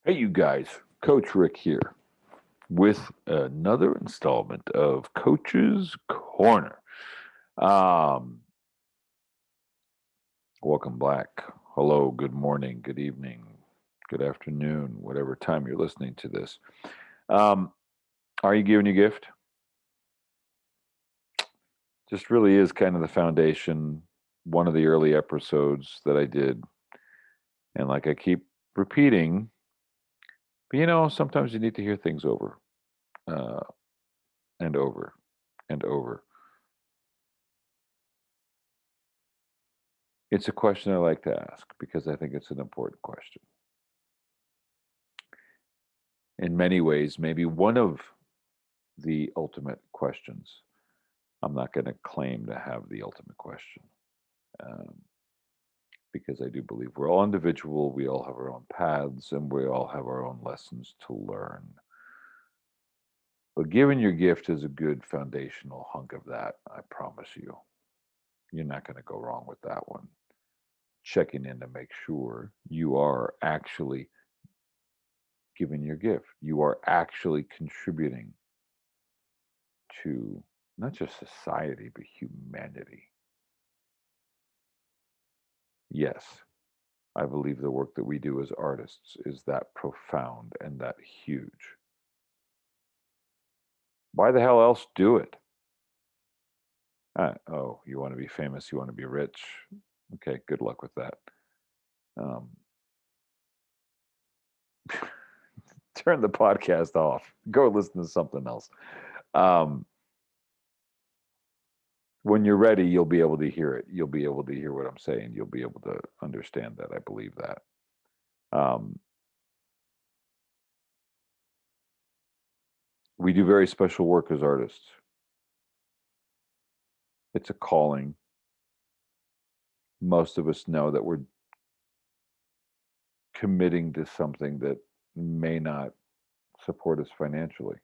Hey, you guys, Coach Rick here with another installment of Coach's Corner. Um, Welcome back. Hello, good morning, good evening, good afternoon, whatever time you're listening to this. Um, are you giving your gift? Just really is kind of the foundation, one of the early episodes that I did. And like I keep repeating, but sometimes you need to hear things over uh, and over and over. It's a question I like to ask because I think it's an important question. In many ways, maybe one of the ultimate questions. I'm not going to claim to have the ultimate question um, because I do believe we're all individual, we all have our own paths, and we all have our own lessons to learn. But giving your gift is a good foundational hunk of that, I promise you. You're not going to go wrong with that one. Checking in to make sure you are actually giving your gift. You are actually contributing to not just society, but humanity. Yes, I believe the work that we do as artists is that profound and that huge. Why the hell else do it? Oh, you want to be famous, you want to be rich. Okay, good luck with that. Um, Turn the podcast off. Go listen to something else. Um, when you're ready, you'll be able to hear it. You'll be able to hear what I'm saying. You'll be able to understand that. I believe that. Um, we do very special work as artists. It's a calling. Most of us know that we're committing to something that may not support us financially.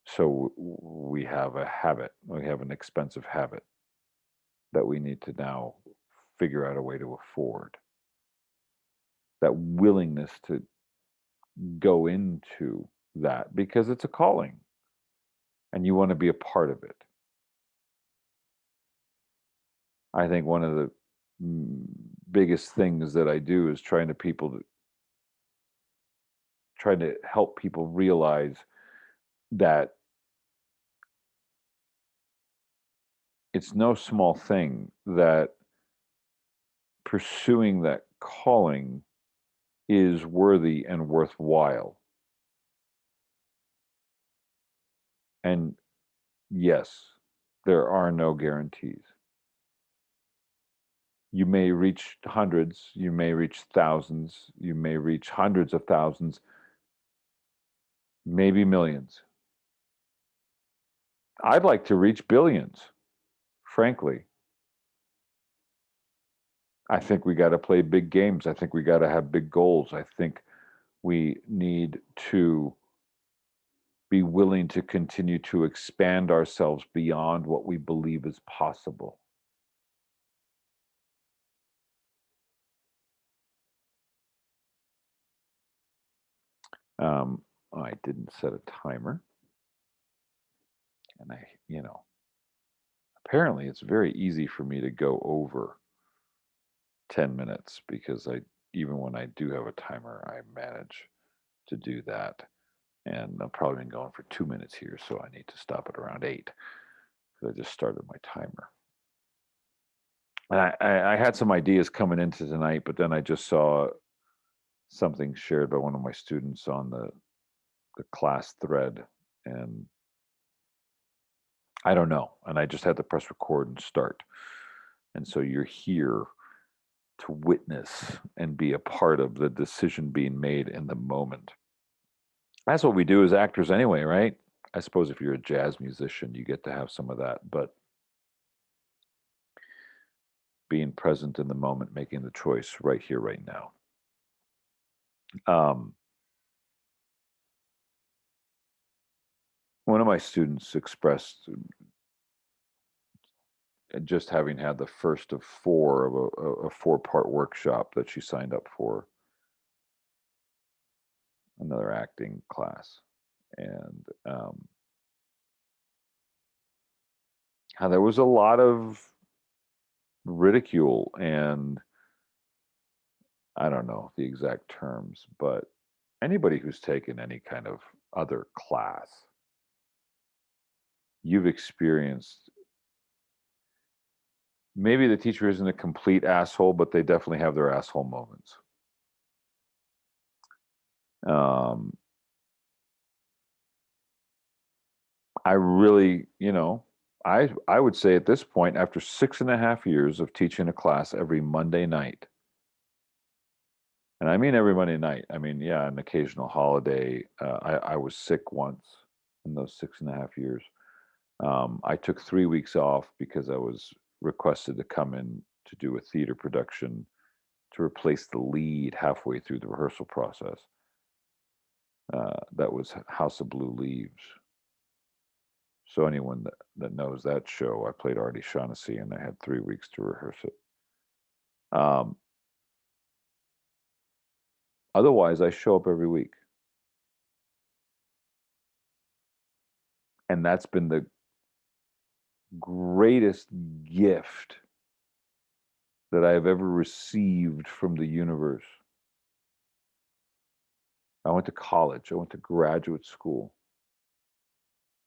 So we have a habit, we have an expensive habit that we need to now figure out a way to afford. That willingness to go into that because it's a calling and you want to be a part of it. I think one of the mm, biggest things that I do is trying to help people realize that it's no small thing that pursuing that calling is worthy and worthwhile. And yes, there are no guarantees. You may reach hundreds, you may reach thousands, you may reach hundreds of thousands, maybe millions. I'd like to reach billions, frankly. I think we got to play big games. I think we got to have big goals. I think we need to be willing to continue to expand ourselves beyond what we believe is possible. Um, I didn't set a timer, and apparently it's very easy for me to go over 10 minutes because even when I do have a timer, I manage to do that. And I've probably been going for 2 minutes here, so I need to stop at around eight because I just started my timer. And I had some ideas coming into tonight, but then I just saw something shared by one of my students on the class thread, and I don't know. And I just had to press record and start. And so you're here to witness and be a part of the decision being made in the moment. That's what we do as actors anyway, right? I suppose if you're a jazz musician, you get to have some of that, but being present in the moment, making the choice right here, right now. Um, One of my students expressed just having had the first of four of a four-part workshop that she signed up for. another acting class, and how there was a lot of ridicule and I don't know the exact terms, but anybody who's taken any kind of other class, you've experienced maybe the teacher isn't a complete asshole, but they definitely have their asshole moments. Um, I really, I would say at this point, after 6.5 years of teaching a class every Monday night, and I mean every Monday night. I mean, yeah, an occasional holiday. I was sick once in those 6.5 years. I took 3 weeks off because I was requested to come in to do a theater production to replace the lead halfway through the rehearsal process. That was House of Blue Leaves. So anyone that knows that show, I played Artie Shaughnessy, and I had 3 weeks to rehearse it. Um, Otherwise, I show up every week, and that's been the greatest gift that I have ever received from the universe. I went to college. I went to graduate school.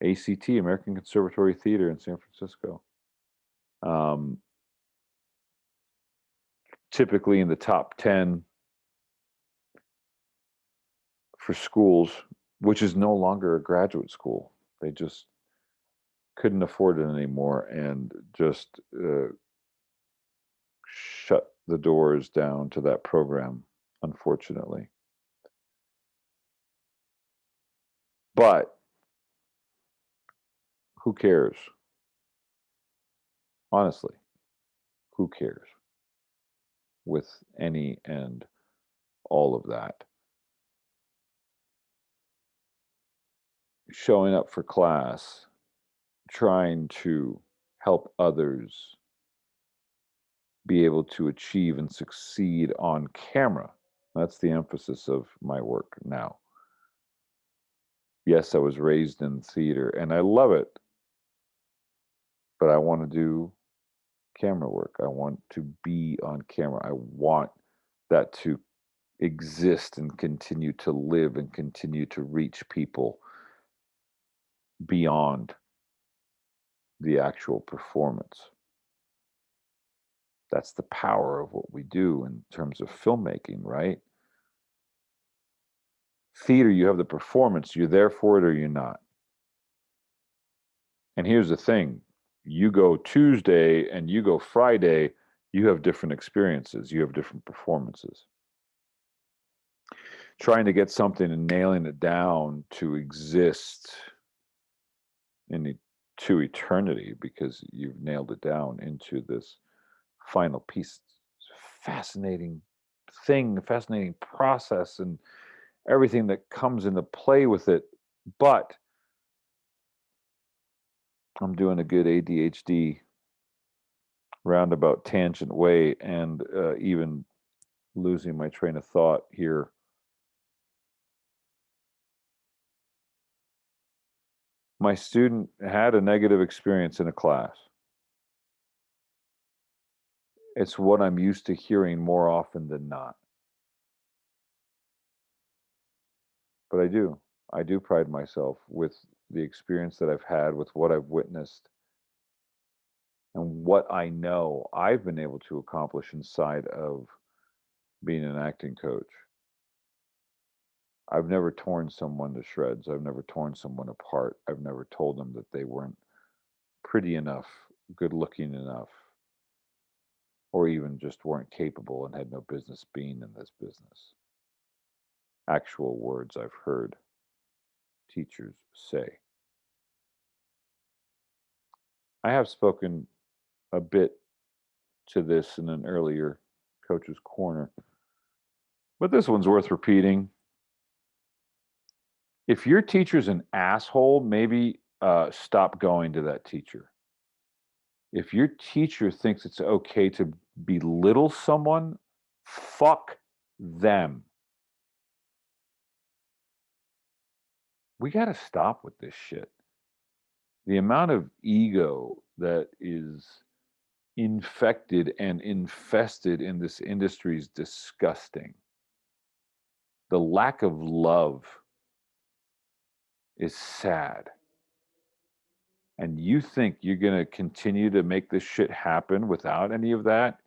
ACT, American Conservatory Theater in San Francisco. Um, Typically in the top 10 for schools, which is no longer a graduate school. They just couldn't afford it anymore and just shut the doors down to that program, unfortunately. But who cares? Honestly, who cares with any and all of that? Showing up for class, trying to help others be able to achieve and succeed on camera. That's the emphasis of my work now. Yes, I was raised in theater and I love it, but I want to do camera work. I want to be on camera. I want that to exist and continue to live and continue to reach people beyond the actual performance. That's the power of what we do in terms of filmmaking, right? Theater, you have the performance, you're there for it or you're not. And here's the thing, you go Tuesday and you go Friday, you have different experiences, you have different performances. Trying to get something and nailing it down to exist to eternity because you've nailed it down into this final piece. Fascinating thing, fascinating process, and everything that comes into play with it. But I'm doing a good ADHD roundabout tangent way and even losing my train of thought here. My student had a negative experience in a class. It's what I'm used to hearing more often than not. But I do pride myself with the experience that I've had, with what I've witnessed, and what I know I've been able to accomplish inside of being an acting coach. I've never torn someone to shreds. I've never torn someone apart. I've never told them that they weren't pretty enough, good looking enough, or even just weren't capable and had no business being in this business. Actual words I've heard teachers say. I have spoken a bit to this in an earlier Coach's Corner, but this one's worth repeating. If your teacher's an asshole, maybe stop going to that teacher. If your teacher thinks it's okay to belittle someone, fuck them. We got to stop with this shit. The amount of ego that is infected and infested in this industry is disgusting. The lack of love is sad. And you think you're going to continue to make this shit happen without any of that?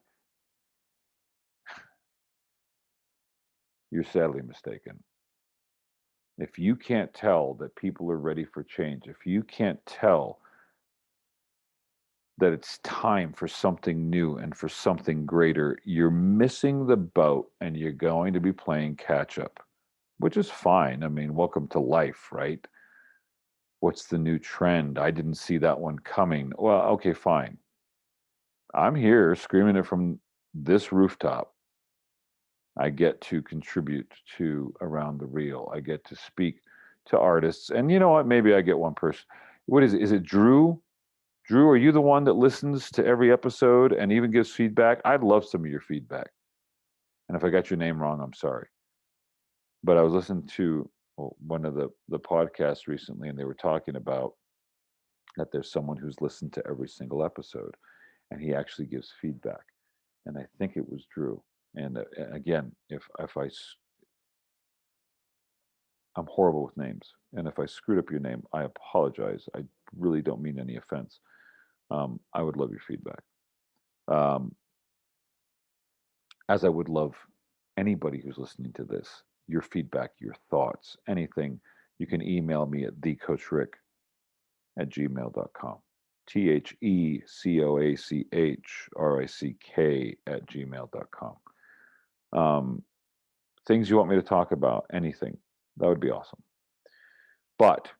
You're sadly mistaken. If you can't tell that people are ready for change, if you can't tell that it's time for something new and for something greater, you're missing the boat and you're going to be playing catch up, which is fine. I mean, welcome to life, right? What's the new trend? I didn't see that one coming. Well, okay, fine. I'm here screaming it from this rooftop. I get to contribute to Around the Reel. I get to speak to artists. And you know what? Maybe I get one person. What is it? Is it Drew? Drew, are you the one that listens to every episode and even gives feedback? I'd love some of your feedback. And if I got your name wrong, I'm sorry. But I was listening to one of the podcasts recently, and they were talking about that there's someone who's listened to every single episode, and he actually gives feedback. And I think it was Drew. And again, if I'm horrible with names, and if I screwed up your name, I apologize. I really don't mean any offense. I would love your feedback. Um, as I would love anybody who's listening to this, your feedback, your thoughts, anything, you can email me at thecoachrick@gmail.com. TheCoachrick@gmail.com. Things you want me to talk about, anything, that would be awesome. But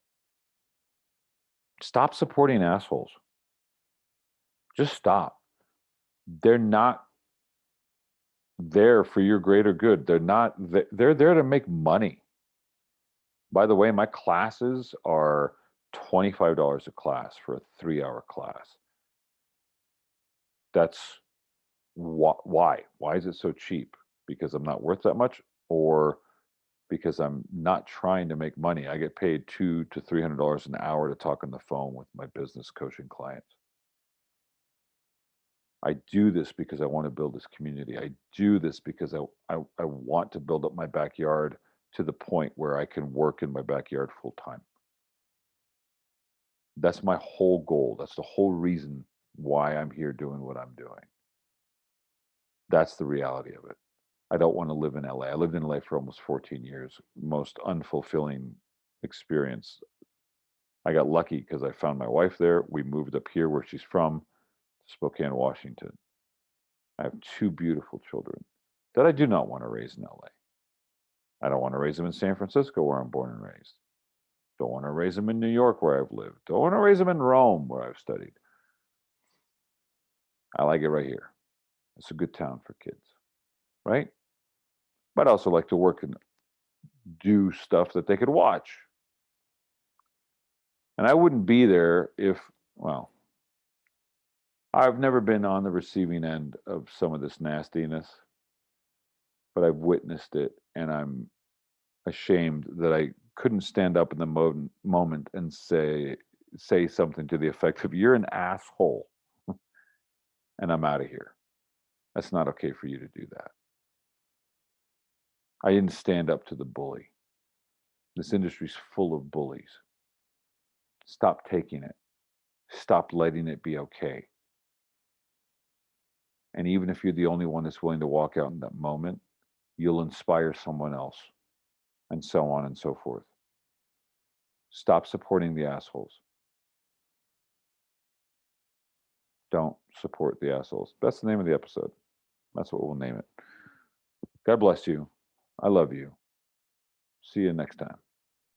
stop supporting assholes. Just stop. They're not there for your greater good. They're there to make money. By the way, my classes are $25 a class for a 3-hour class. That's why. Why is it so cheap? Because I'm not worth that much, or because I'm not trying to make money. I get paid $200 to $300 an hour to talk on the phone with my business coaching clients. I do this because I want to build this community. I do this because I want to build up my backyard to the point where I can work in my backyard full time. That's my whole goal. That's the whole reason why I'm here doing what I'm doing. That's the reality of it. I don't want to live in LA. I lived in LA for almost 14 years. Most unfulfilling experience. I got lucky because I found my wife there. We moved up here where she's from, Spokane, Washington. I have 2 beautiful children that I do not want to raise in LA. I don't want to raise them in San Francisco where I'm born and raised. Don't want to raise them in New York where I've lived. Don't want to raise them in Rome where I've studied. I like it right here. It's a good town for kids, right? But I also like to work and do stuff that they could watch. And I wouldn't be there if, well, I've never been on the receiving end of some of this nastiness, but I've witnessed it, and I'm ashamed that I couldn't stand up in the moment and say something to the effect of "You're an asshole," and I'm out of here. That's not okay for you to do that. I didn't stand up to the bully. This industry's full of bullies. Stop taking it. Stop letting it be okay. And even if you're the only one that's willing to walk out in that moment, you'll inspire someone else, and so on and so forth. Stop supporting the assholes. Don't support the assholes. That's the name of the episode. That's what we'll name it. God bless you. I love you. See you next time.